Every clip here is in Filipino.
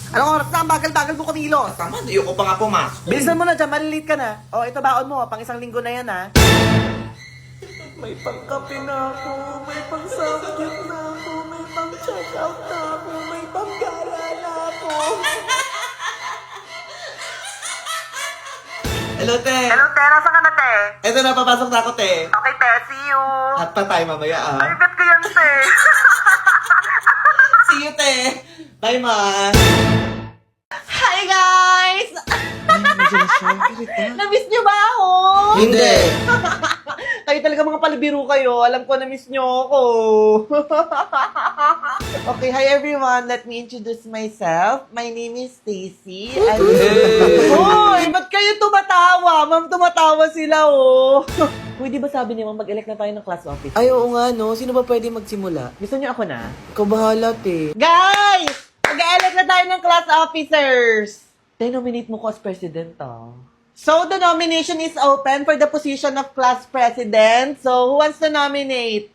Anong oras na? Ang bagal-bagal mo kumilos. Tama, ayoko pa nga pumasok. Bilisan mo na dyan, malilate ka na. O, ito baon mo, pang isang linggo na yan, ha? May pangkape na ako, may pang-subject na ako, may pang-check out na ako, may pang-gala na ako. Hello, te. Hello, te. Nasaan ka na, te? Eto na, papasok na ako, te. Okay, te. See you. At pa tayo mamaya, ah. Ay, bet ko yan, te. See you, te. Bye, ma. Hi, guys! Na-miss niyo ba ako? Hindi. Kayo talaga mga palibiro kayo. Alam ko na-miss niyo ako. Okay, hi everyone. Let me introduce myself. My name is Stacy. Hoy, ba't kayo tumatawa? Ma'am, tumatawa sila, oh. Uy, di ba sabi niyo, mag-elect na tayo ng class office? Ay, oo nga, no? Sino ba pwede magsimula? Gusto niyo ako na? Ikaw bahala, te. Guys! Mag-elect na tayo ng class officers! Nominate mo ko as president, oh. So, the nomination is open for the position of class president. So, who wants to nominate?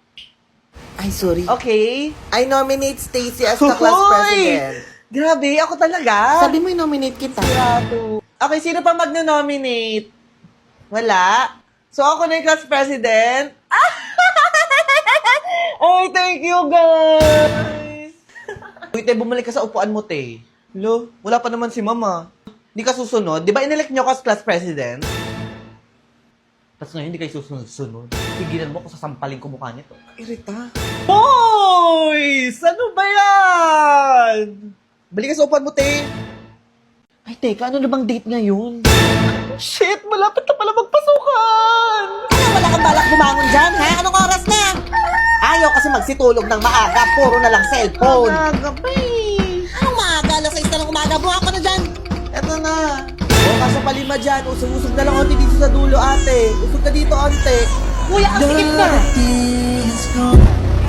Ay, sorry. Okay. I nominate Stacy as the class Hoy! president. Grabe, ako talaga. Sabi mo i-nominate kita. Sigurado. Okay, sino pa magno-nominate? Wala. So, ako na yung class president. Ay, thank you, guys. Uy, te, bumalik ka sa upuan mo, te. Lo, wala pa naman si mama. Hindi ka susunod. Di ba inelect niyo ako as class president? Tapos ngayon, hindi kayo susunod. Tigilan mo kung sasampalin ko mukha nito. Irita. Boys! Ano ba yan? Balik ka sa upuan mo, te. Ay, teka, ano na bang date ngayon? Shit, malapit na pala magpasukan! Ano, wala kang balak bumangon dyan, ha? Anong oras na? Ayaw kasi magsitulog ng maaga. Puro na lang cellphone. Gabi. Anong maaga? Alas 6 na lang umaga. Buha ka na dyan. Eto na. O, kaso palima dyan. Usog-usog na lang onti dito sa dulo, ate. Usog ka dito, ante. Kuya, ang sikip na.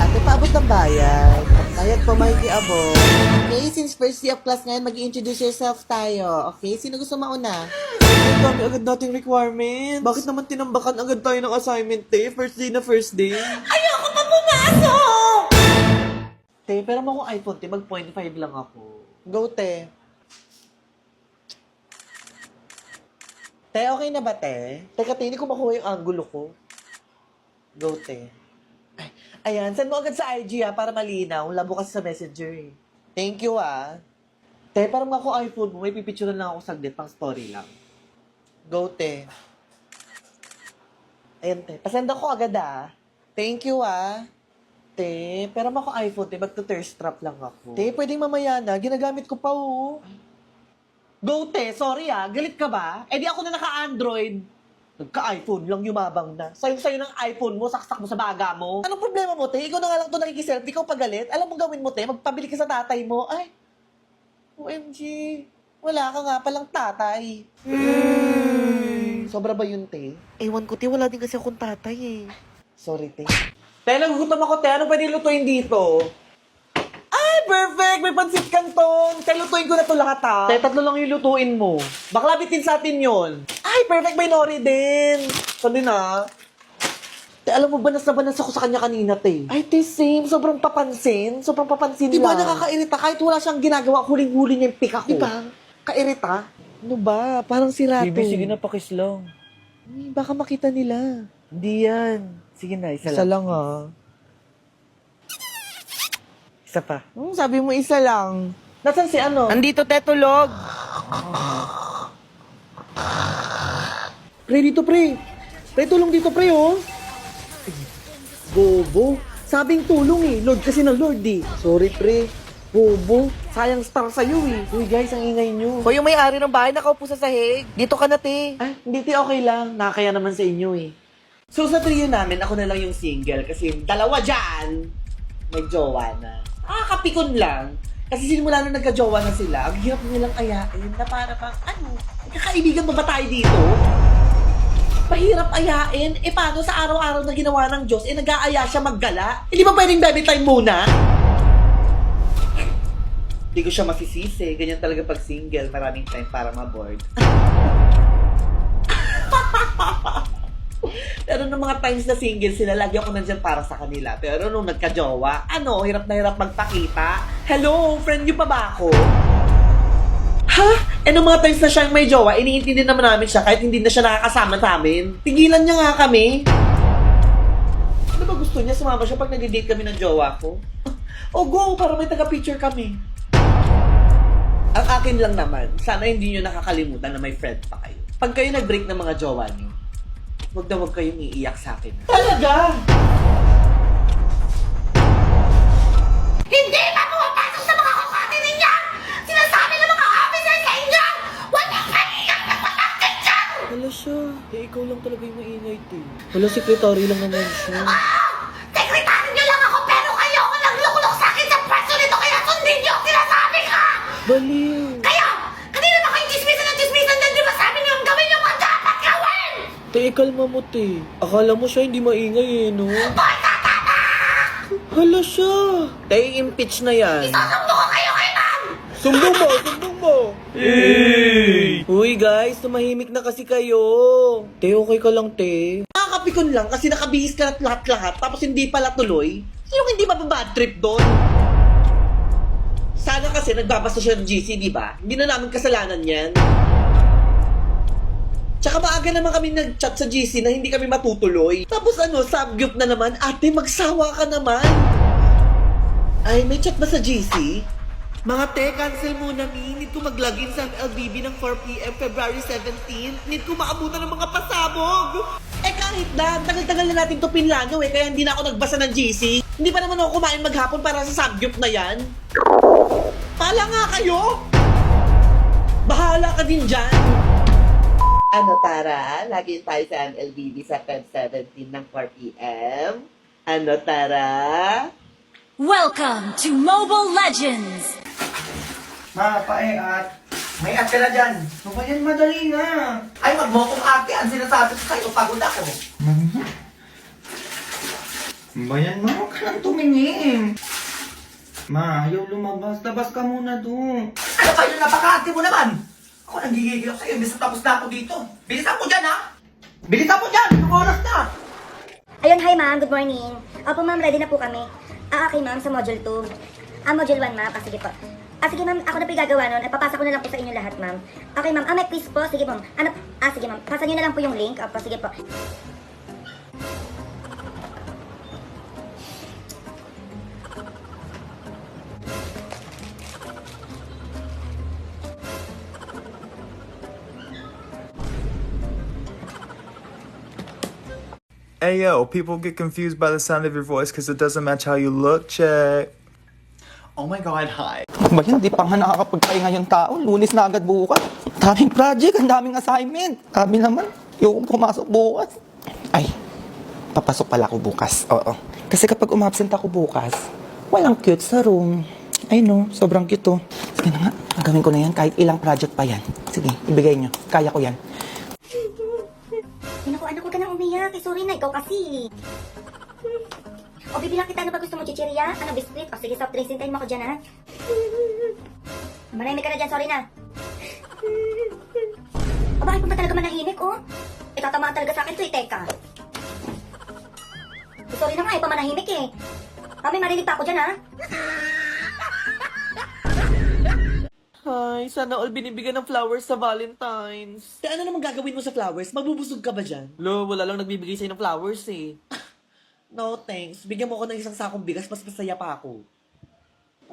Ate, paabot ng bayan. Bayad pa makikiabot. Okay, since first day of class ngayon, mag-introduce yourself tayo. Okay, sino gusto mauna? Ang dami agad nating requirements. Bakit naman tinambakan agad tayo ng assignment, te? First day na first day. Ayoko pa pumasok! Te, pero mo akong iPhone, te. Mag 0.5 lang ako. Go, te. Te, okay na ba, te? Teka, te, hindi ko makuha yung angulo ko. Go, te. Ayan, send mo agad sa IG, ha, para malinaw. Labo kasi sa messenger, eh. Thank you, ah. Te, parang ako iPhone mo, may pipicturean lang ako saglit, pang story lang. Go, te. Ayan, te. Pasend ako agad, ah. Thank you, ah. Te, pero ako iPhone, te. Magto-thirst trap lang ako. Te, pwedeng mamaya na. Ginagamit ko pa, oh. Go, te. Sorry, ah. Galit ka ba? Eh, di ako na naka-Android. Nagka-iPhone lang, yumabang na. Sayo-sayo ng iPhone mo, saksak mo sa baga mo. Anong problema mo, te? Ikaw na nga lang ito nakikiselfie. Ikaw pagalit. Alam mo gawin mo, te? Magpabili ka sa tatay mo. Ay, OMG. Wala ka nga palang tatay. Sobra ba yun, te? Ewan ko, te. Wala din kasi akong tatay, eh. Sorry, te. Te, nagugutom ako, te. Ano pwede lutuin dito? Ay, perfect! May pansit canton! Te, lutuin ko na to lahat, ha? Te, tatlo lang yung lutuin mo. Bakla bitin sa atin yun. Ay, perfect! May nori din. Sandi na. Te, alam mo ba, nasabanas ako sa kanya kanina, te. Ay, te, same. Sobrang papansin. Sobrang papansin Di ba lang. nakakairita kahit wala siyang ginagawa, huling-huli niya yung pika ko. Di ba? Kairita? Ano ba? Parang sira to. pakis lang. Baka makita nila. Hindi yan. Sige na, isa Isa lang. lang, ha? Isa pa. Sabi mo isa lang. Nasaan si ano? Andito, te, tulog. Pre, dito, pre. Pre, tulong dito, pre, oh. Bobo. Sabing tulong, eh. Lord kasi ng Lord, eh. Sorry, pre. Bobo. Sayang star sa'yo, eh. Uy, guys, ang ingay nyo. Hoy, yung may-ari ng bahay nakaupo sa sahig. Dito ka na, te. Ah, hindi, te, okay lang. Nakakaya naman sa inyo, eh. So, sa trio namin, ako na lang yung single. Kasi yung dalawa dyan, may jowa na. Kapikon lang. Kasi simula nung nagka-jowa na sila, ang hirap nilang ayain na para pang, ano, kakaibigan ba ba tayo dito? Pahirap ayain. Eh, paano sa araw-araw na ginawa ng Diyos, eh, nag-aaya siya maggala? Hindi ba pwedeng baby time muna? Hindi ko siya masisisi. Ganyan talaga pag single. Maraming time para ma-board. Pero nung mga times na single sila, lagi ako nandyan para sa kanila. Pero nung nagka-jowa, hirap na hirap magpakita. Hello, friend niyo pa ba ako? Eh, nung mga times na siyang may jowa, iniintindi naman namin siya kahit hindi na siya nakakasama sa amin. Tigilan niya nga kami. Ano ba gusto niya? Sumama siya pag nag-date kami ng jowa ko? O go, para may taga-picture kami. Ang akin lang naman, sana hindi niyo nakakalimutan na may friend pa kayo. Pag kayo nag-break ng mga jowa niyo, huwag na huwag kayong iiyak sa akin. Talaga! Hindi ba pumapasok sa mga kukote ninyo? Sinasabi ng mga officer sa inyo! Walang kanilang nagpapakit dyan! Wala siya. Eh, ikaw lang talaga yung maingay, te. Wala, sekretary lang naman siya. Sekretary niyo lang ako pero kayo ang naglukulok sa akin sa pwesto nito kaya sundin niyo ang sinasabi ka! Baliw. Kayo! Kanina ba kayong chismisan ng chismisan dyan? Di ba sabi niyo ang gawin yung mga dapat gawin? Te, kalma mo, te. Akala mo siya hindi maingay, eh, no? Hala siya. Te, impeach na yan. Sasundo ko kayo kay ma'am! Sumbong mo! Sumbong mo! Hey! Uy, guys, tumahimik na kasi kayo. Te, okay ka lang, te. Nakakapikon lang kasi nakabihis ka at lahat-lahat tapos hindi pala tuloy. Sinong hindi mababad trip doon? Sana kasi nagbabasa siya ng GC, di ba? Hindi na namin kasalanan yan. Tsaka maaga naman kami nag-chat sa GC na hindi kami matutuloy. Tapos ano, subgroup na naman, ate, magsawa ka naman. Ay, may chat ba sa GC? Mga te, cancel muna mi. Need ko mag-login sa LBB ng 4pm February 17. Need ko maabutan ng mga pasabog. Eh kahit na, tagal-tagal na natin to pinlano eh, kaya hindi na ako nagbasa ng GC. Hindi pa naman ako kumain maghapon para sa subgroup na yan. Pala nga kayo! Bahala ka din dyan. Ano, Tara? Lagi tayo sa MLBB sa Feb 17 ng 4pm. Ano, Tara? Welcome to Mobile Legends! At may at ka na dyan. So ba yan, madali na. Ay, wag mo akong ate. Ang sinasabi ko sa'yo, pagod ako. Bayan mo, huwag ka lang tumingin. Ma, ayaw lumabas. Labas ka muna doon. Ano kayo, napaka-ate mo naman? Ako nanggigigil ako sa'yo, imbis na tapos na ako dito. Bilisan mo dyan, ha? Bilisan mo dyan! Anong oras na? Ayun, hi ma'am. Good morning. Opo ma'am, ready na po kami. Okay ma'am, sa module 2. Module 1 ma'am. Sige po. Sige ma'am, ako na po yung gagawa nun. Papasa ko na lang po sa inyo lahat ma'am. Okay ma'am, may quiz po. Sige ma'am. Sige ma'am. Pasa nyo na lang po yung link. Opo, sige po. Hey yo, people get confused by the sound of your voice because it doesn't match how you look. Check. Oh my God, hi. Ba yan, di pa nga nakakapagpahinga yung tao. Lunes na agad bukas. Daming project, ang daming assignment. Sabi naman, yung pumasok bukas. Ay, papasok pala ako bukas. Oo. Kasi kapag umabsent ako bukas, walang cute sa room. Ay no, sobrang cute oh. Sige na nga, gagawin ko na yan kahit ilang project pa yan. Sige, ibigay nyo. Kaya ko yan. Ay naku, anak, huwag ka nang umiyak. Sorry na, ikaw kasi. O, bibilang kita. Ano ba gusto mo, chichirya? Ano, biscuit? O, sige, soft drinks. Hintayin mo ako dyan, ha? Manahimik ka na dyan. Sorry na. O, bakit mo ba talaga manahimik, oh? Itatamaan talaga sa akin to, teka. Sorry na nga, pa manahimik, eh. May marinig pa ako dyan, ha? Ay, sana all binibigyan ng flowers sa Valentine's. Kaya ano naman gagawin mo sa flowers? Magbubusog ka ba dyan? Lo, wala lang nagbibigay sa'yo ng flowers eh. No, thanks. Bigyan mo ko ng isang sakong bigas, mas masaya pa ako.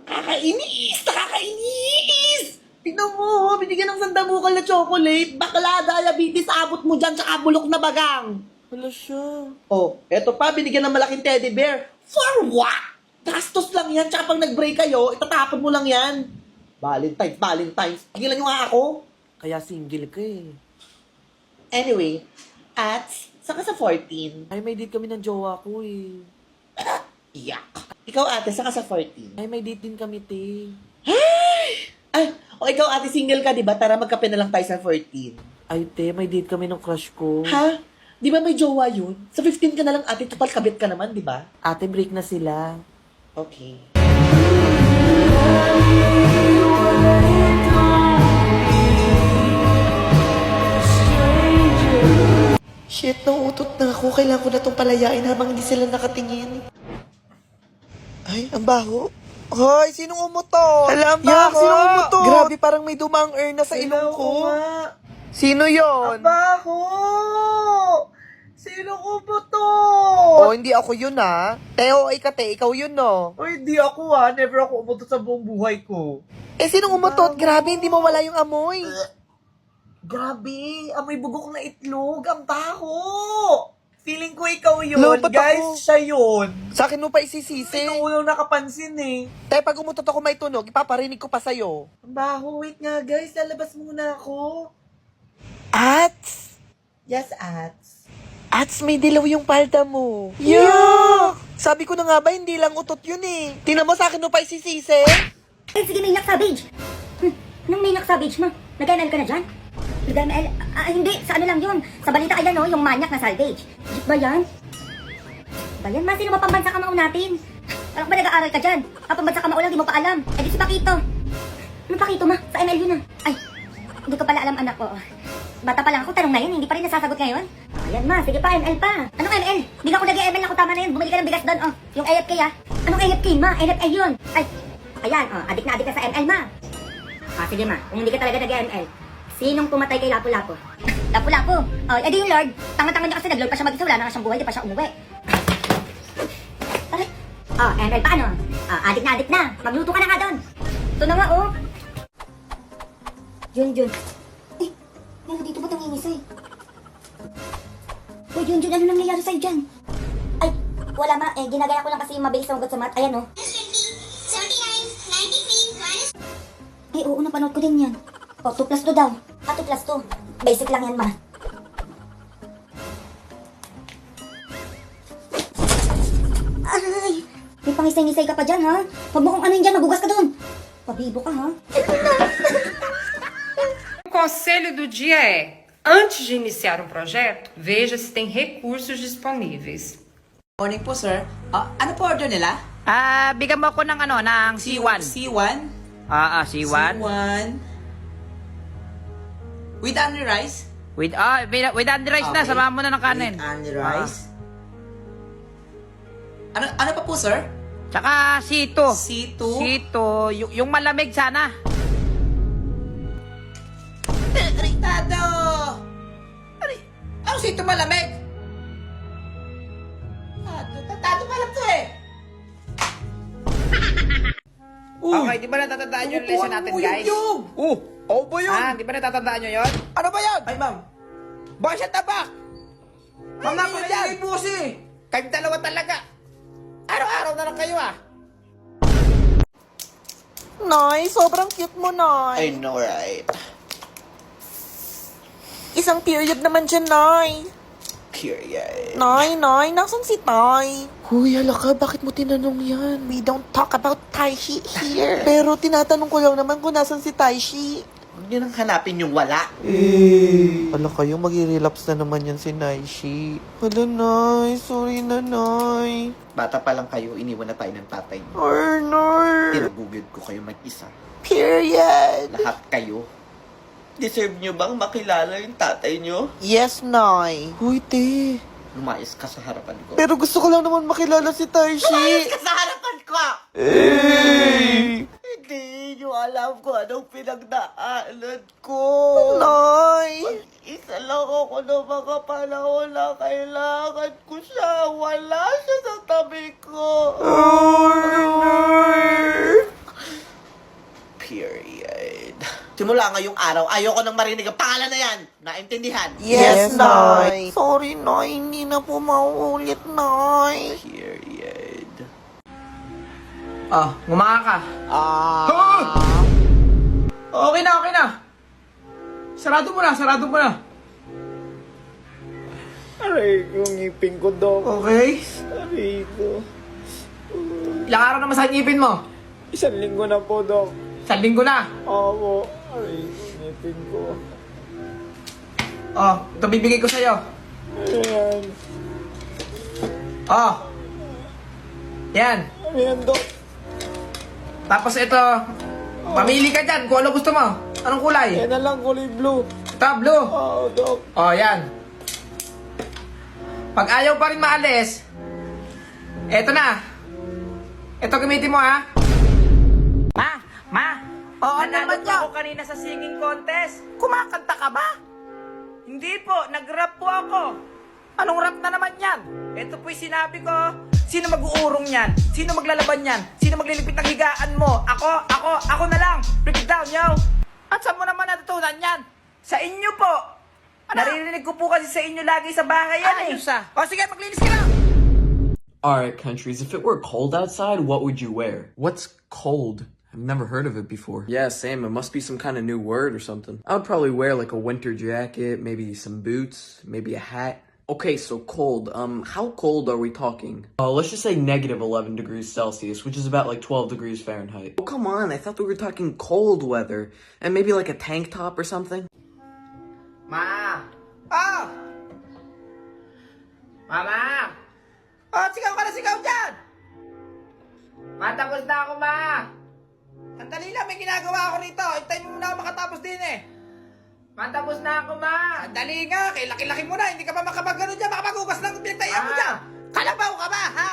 Nakakainis! Nakakainis! Tignan mo, binigyan ng sandamukal na chocolate. Bakla, diabetes, abot mo dyan, tsaka bulok na bagang. Wala siya. Oh, eto pa, binigyan ng malaking teddy bear. For what? Gastos lang yan, tsaka pag nag-break kayo, itatapon mo lang yan. Valentine's. Tigilan nyo nga ako. Kaya single ka eh. Anyway, saka sa 14. Ay, may date kami ng jowa ko eh. Yak. Ikaw ate, saka sa 14. Ay, may date din kami, te. Ay, o ikaw ate, single ka, di ba? Tara, magkape na lang tayo sa 14. Ay, te, may date kami ng crush ko. Ha? Di ba may jowa yun? Sa 15 ka na lang, ate, total kabit ka naman, di ba? Ate, break na sila. Okay. Shit, nauutot na ako. Kailangan ko na itong palayain habang hindi sila nakatingin. Ay, ang baho. Hoy, sinong umutot? Alam ba Yak, ako? sinong umutot? Grabe, parang may dumang ear na sa ilong ko. Sino yon? Aba ako! Sino umutot? Oh, hindi ako yun ah. Teo, ikate, ikaw yun no. Oy, hindi ako Never ako umutot sa buong buhay ko. Eh, sinong umutot? Grabe, hindi mo wala yung amoy. Grabe, amoy bugok na itlog. Ang baho! Feeling ko ikaw yun. Lo, ba't Guys, ako? siya yun. Sa akin mo pa isisisi. Ikaw yung nakapansin eh. Te, pag umutot ako may tunog, ipaparinig ko pa sa'yo. Ang baho. Wait nga guys, lalabas muna ako. Ats! Yes, Ats. Ats, may dilaw yung palda mo. Yeah! Sabi ko na nga ba, hindi lang utot yun eh. Tingnan mo sa akin mo pa isisisi. Eh, sige, Maniac Savage. Anong Maniac Savage mo? Nag-ML ka na dyan? Nag-ML? Hindi. Sa ano lang yun? Sa balita ayan, no? Yung Maniac na Salvage. Legit ba yan? Ba yan? Ma, sino ba pambansa kamao natin? Parang ba nag-aaral ka dyan? Pambansa kamao lang, di mo pa alam. Eh, di si Pakito. Ano Pakito, ma? Sa ML yun, Ay, hindi ko pala alam, anak ko. Bata pa lang ako, tanong na yun. Hindi pa rin nasasagot ngayon. Ayan, ma. Sige pa, ML pa. Anong ML? Hindi ka ako nag-ML ako, tama na yun. Bumili ka ng bigas doon, Yung AFK, Anong AFK, ma? NFA yun. Ay, ayan, adik na sa ML, ma. Sige, ma. Kung hindi ka talaga nag-ML, sinong pumatay kay Lapu-Lapu? Lapu-Lapu? Edi yung Lord. Tanga-tanga niya kasi nag-Lord pa siya mag-isa. Wala na nga siyang buhay. Di pa siya umuwi. Aray. ML pa ano? Adik na. Magluto ka na nga doon. Ito na nga, Junjun. Eh, meron dito ba't nangingisay? Uy, Junjun, ano nangyayari sa'yo dyan? Ay, wala ma. Ginagaya ko lang kasi yung mabilis na ugot sa mat. Ayan, 79, 93, Eh, oo, napanood ko din yan. 2 plus 2 daw. 2 plus 2. Basic lang yan, ma. Ay! May pangisay-ngisay ka pa dyan, ha? Huwag mo kung ano yun dyan, magugas ka dun. Pabibo ka, ha? O conselho do dia é: antes de iniciar um projeto, veja se tem recursos disponíveis. Morning po, sir. Ano po order nila? Bigyan mo ako ng ng C1. C1? C1. C1. With onion rice? With onion rice na, Okay. samahan mo na ng kanin. With onion rice. Ano pa po, sir? Tsaka C2. C2? C2, yung malamig sana. Ritado! Ano C2 malamig? Tatado pa lang to eh. Okay, di ba natatandaan yung lesson natin, guys? Oh ba yun? Di ba natatandaan nyo yun? Ano ba yan? Ay, ma'am. Boss at tabak! Ma'am, napakingay po kasi. Kayong dalawa talaga. Araw-araw na lang kayo Nay, sobrang cute mo, Nay. I know, right? Isang period naman dyan, Nay. Period. Nay, nasan si Tay? Huy, hala ka, bakit mo tinanong yan? We don't talk about Taishi here. Pero tinatanong ko lang naman kung nasan si Taishi. Huwag niyo nang hanapin yung wala. Hala kayo, mag-relapse na naman yan si Naishi. Hala, Nay. Sorry na, Nay. Bata pa lang kayo, iniwan na tayo ng tatay niyo. Arnold. Tinagugid ko kayo mag-isa. Period. Lahat kayo. Deserve niyo bang makilala yung tatay niyo? Yes, Nay. Huy, te. Lumayas ka sa harapan ko. Pero gusto ko lang naman makilala si Taishi. ka sa harapan ko! Eh. Hindi niyo alam kung anong pinagdaanan ko. Nay. Isa lang ako ng mga panahon na kailangan ko siya. Wala siya sa tabi ko. Period. Simula ngayong araw, ayoko nang marinig ang pangalan na yan. Naintindihan? Yes, Nay. Sorry, Nay. Hindi na po mauulit, Nay. Period. Ngumaka ka. Okay na. Sarado mo na. Aray, yung ngipin ko, Dok. Okay? Aray ko. Ilang araw na sa ngipin mo? 1 linggo na po, Dok. 1 linggo na. Opo. Aray ko, ngipin ko. Ito bibigay ko sa'yo. Ayan. Yan. Ano yan, Dok? Tapos ito, mamili ka dyan kung ano gusto mo. Anong kulay? Yan na lang, kulay blue. Ito, blue. Oo, Dok. Yan. Pag ayaw pa rin maalis, eto na. Ito gamitin mo, ha? Nanalo po ako kanina sa singing contest. Kumakanta ka ba? Hindi po, nag-rap po ako. Anong rap na naman yan? Ito po'y sinabi ko. Sino mag-uurong yan? Sino maglalaban yan? Sino maglilipit ng higaan mo? Ako na lang. Break it down, yo. At saan mo naman natutunan yan? Sa inyo po. Naririnig ko po kasi sa inyo lagi sa bahay yan eh. O sige, maglinis ka lang. Alright, countries, if it were cold outside, what would you wear? What's cold? I've never heard of it before. Yeah, same. It must be some kind of new word or something. I would probably wear like a winter jacket, maybe some boots, maybe a hat. Okay, so cold. How cold are we talking? Let's just say -11 degrees Celsius, which is about like 12 degrees Fahrenheit. Oh, come on. I thought we were talking cold weather. And maybe like a tank top or something? Ma! Oh! Mama! Oh, sigaw ka na sigaw dyan! Matapos na ako, ma! Sandali lang, may ginagawa ako rito. Hintayin mo muna ako makatapos din eh. Matapos na ako, ma! Sandali nga, kay laki-laki mo na. Hindi ka pa makapag-gano dyan. Makapag-ugas lang kung pinagtayan mo dyan. Kalabaw ka ba, ha?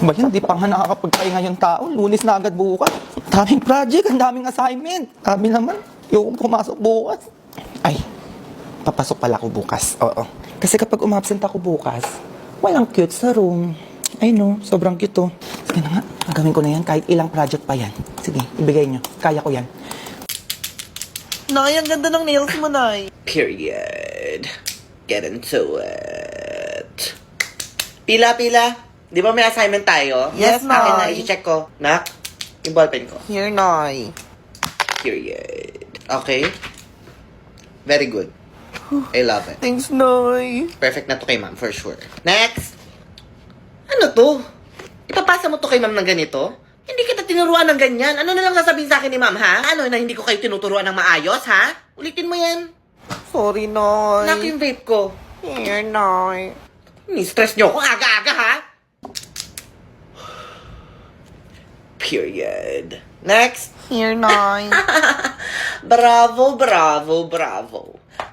Ba yan, di pa nga nakakapagpahinga yung tao. Lunes na agad bukas. Daming project, ang daming assignment. Sabi naman, yung pumasok bukas. Ay, papasok pala ako bukas. Oo. Kasi kapag umabsent ako bukas, walang cute sa room. Ay no, sobrang cute to. Sige na nga, gagawin ko na yan kahit ilang project pa yan. Sige, ibigay nyo. Kaya ko yan. Nay, ang ganda ng nails mo, Nay. Period. Get into it. Pila. Di ba may assignment tayo? Yes, Akin na, Nay. i-check ko. Nak, yung ballpen ko. Here, Nay. Period. Okay? Very good. I love it. Thanks, Nay. Perfect na to kay ma'am, for sure. Next! Ano to? Ipapasa mo to kay ma'am ng ganito? Hindi kita tinuruan ng ganyan. Ano na lang sasabihin sa akin ni ma'am, ha? Ano na hindi ko kayo tinuturuan ng maayos, ha? Ulitin mo yan. Sorry, Nay. Nak yung vape ko. Here, Nay. Ni-stress nyo ako aga-aga, ha? Period. Next! Here, Nay. Bravo.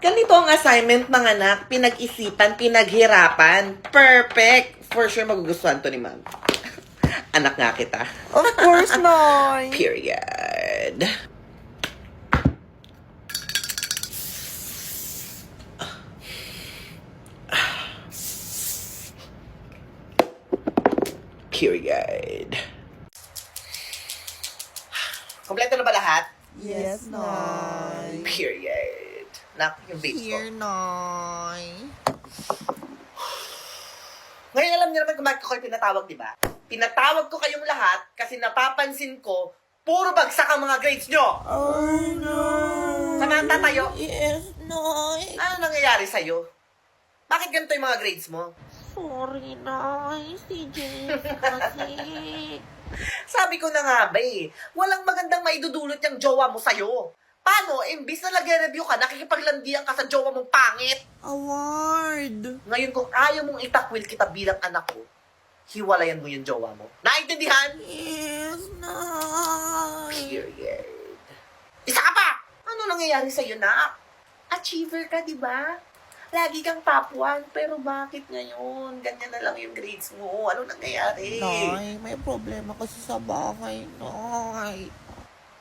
Ganito ang assignment, mga anak. Pinag-isipan, pinaghirapan. Perfect! For sure, magugustuhan to ni ma'am. Anak nga kita. Of course, Nay. Period. Period. Kompleto na ba lahat? Yes, Nay. Period. Nak, yung vape ko. Here, Nay. Ngayon alam niyo naman kung bakit ko kayo pinatawag, di ba? Pinatawag ko kayong lahat kasi napapansin ko, puro bagsak ang mga grades nyo! Oh, no. Samantha tayo. Yes, Nay. Ano nangyayari sa'yo? Bakit ganito yung mga grades mo? Sorry, Nay. Si James kasi. Sabi ko na nga ba eh, walang magandang maidudulot yung jowa mo sa'yo. Paano, imbis na nag-review ka, nakikipaglandian ka sa jowa mong pangit? Award. Ngayon kung ayaw mong itakwil kita bilang anak ko, hiwalayan mo yung jowa mo. Naintindihan? Yes, Nay. Period. Isa ka pa! Ano nangyayari sa'yo, na? Achiever ka, di ba? Lagi kang top 1, pero bakit ngayon? Ganyan na lang yung grades mo. Ano nangyayari? Nay, may problema kasi sa bahay, Nay.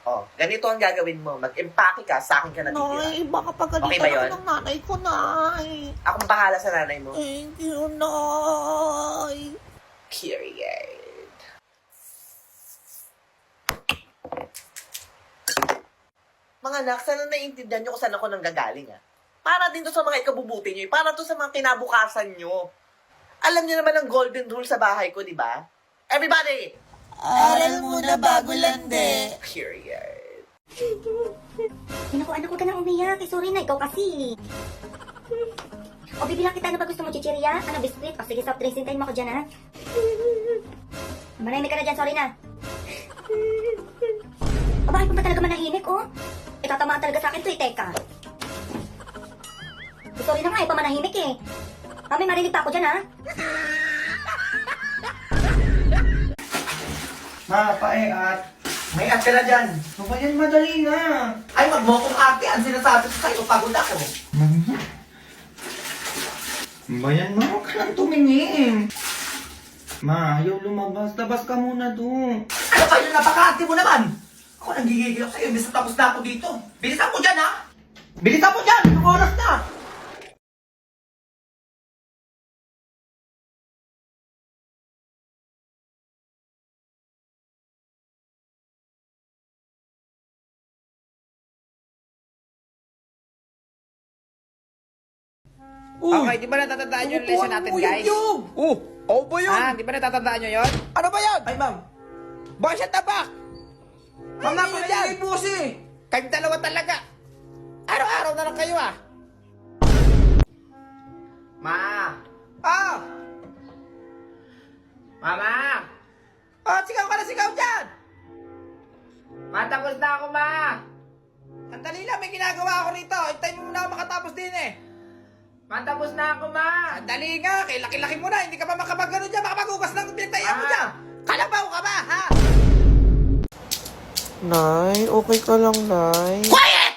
Oh, ganito ang gagawin mo. Mag-empake ka, sa akin ka natitira. Nay, baka pagalitan Okay ba yun? ako ng nanay ko, Nay. Akong bahala sa nanay mo. Thank you, Nay. Period. Mga anak, sana naiintindihan nyo kung saan ako nanggagaling, ha? Para din to sa mga ikabubuti nyo, para to sa mga kinabukasan nyo. Alam niyo naman ang golden rule sa bahay ko, di ba? Everybody! Aral muna bago lande. Period. Ay, naku, anak, huwag ka nang umiyak. Sorry na, ikaw kasi. O, bibilang kita. Ano ba gusto mo, chichirya? Ano, biscuit? O, sige, soft drinks. Hintayin mo ako dyan, ha? Manahimik ka na dyan, sorry na. O, bakit mo ba talaga manahimik, oh? Itatamaan talaga sa akin to, teka. Sorry na nga, pamanahimik eh. Mami, marinig pa ako dyan, ha? Ma, pae-at. May at ka na dyan. So, yan, madali na. Ay, wag mo akong ate. Ang sinasabi ko sa'yo, pagod ako. Bayan mo, huwag ka nang tumingin. Ma, ayaw lumabas. Labas ka muna doon. Ano kayo? Napaka-arte mo naman! Ako nang gigigil ako sa'yo, imbes na tapos na ako dito. Bilisan mo dyan, ha? Bilisan mo dyan! Ang oras na! Okay, di ba natatandaan yung lesson natin, guys? Oh ba yun? Di ba natatandaan nyo yun? Ano ba yan? Ay, ma'am. Boss at tabak! Ma'am, Hindi napakinggan! yan, boss eh. Kayong dalawa talaga. Araw-araw na lang kayo, ah. Ma! Oh! Mama! Oh, sigaw ka na sigaw dyan! Matapos na ako, ma! Sandali lang, may ginagawa ako rito. Hintay mo muna ako makatapos din eh. Matapos na ako, ma! Sandali nga, kay laki-laki mo na. Hindi ka pa makapag-ano dyan. Makapag-ugas lang kung pinagtayan mo dyan. Kalabaw ka ba, ha? Nay, okay ka lang, Nay? Quiet!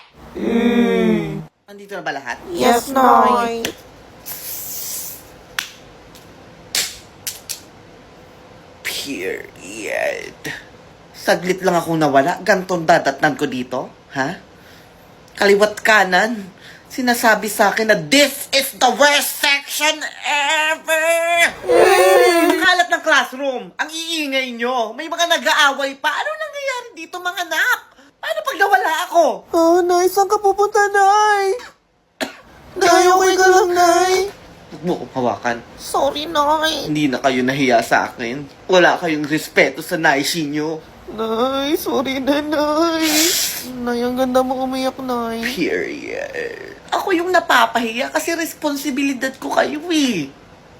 Andito na ba lahat? Yes, Nay. Period. Saglit lang ako nawala. Gantong dadatnan ko dito. Ha? Kaliwat kanan. Sinasabi sa akin na this is the worst section ever! Kalat ng classroom. Ang iingay nyo. May mga nag-aaway pa. Ano nangyayari dito, mga anak? Paano pag nawala ako? Oh, Nay, saan ka pupunta, Nay? Nay, okay ka lang, Nay? Huwag mo akong hawakan. Sorry, Nay. Hindi na kayo nahiya sa akin. Wala kayong respeto sa naishi nyo. Nay, sorry na, Nay. Nay, ang ganda mo umiyak, Nay. Period. Ako yung napapahiya kasi responsibilidad ko kayo eh.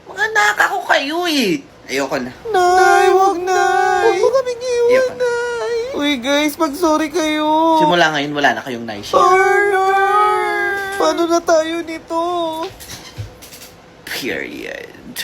Mga anak ako kayo eh. Ayoko na. Nay, wag, Nay. Huwag mo kaming iwan, Ayoko na. Nay. Uy, guys, mag-sorry kayo. Simula ngayon, wala na kayong naishi. Paano na tayo nito? Period.